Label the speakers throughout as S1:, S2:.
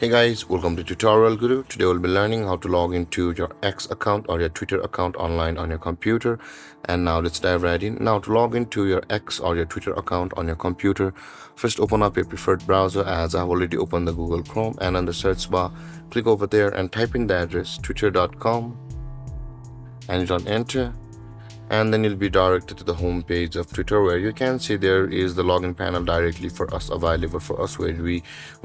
S1: Hey guys, welcome to Tutorial Guru. Today we'll be learning how to log into your X account or your Twitter account online on your computer. And now let's dive right in. Now to log into your X or your Twitter account on your computer, first open up your preferred browser as I've already opened the Google Chrome, and on the search bar, click over there and type in the address twitter.com and hit on enter. And then you'll be directed to the home page of Twitter, where you can see there is the login panel directly for us, available for us, when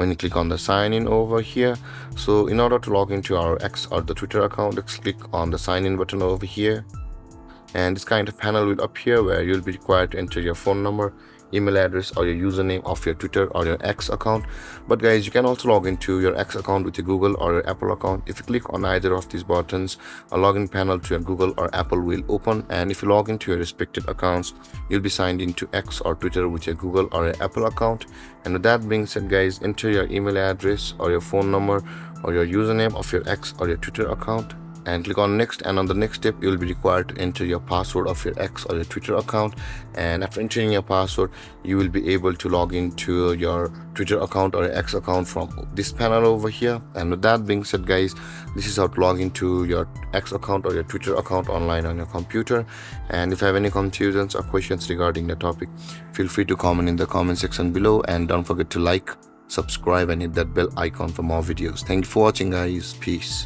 S1: you click on the sign in over here. So in order to log into our X or the Twitter account, let's click on the sign in button over here, and this kind of panel will appear where you'll be required to enter your phone number, email address, or your username of your Twitter or your X account. But guys, you can also log into your X account with your Google or your Apple account. If you click on either of these buttons, a login panel to your Google or Apple will open, and if you log into your respective accounts, you'll be signed into X or Twitter with your Google or your Apple account. And with that being said guys, enter your email address or your phone number or your username of your X or your Twitter account and click on next. And on the next step, you will be required to enter your password of your X or your Twitter account. And after entering your password, you will be able to log into your Twitter account or your X account from this panel over here. And with that being said guys, this is how to log into your X account or your Twitter account online on your computer. And if you have any confusions or questions regarding the topic, feel free to comment in the comment section below, and don't forget to like, subscribe, and hit that bell icon for more videos. Thank you for watching guys. Peace.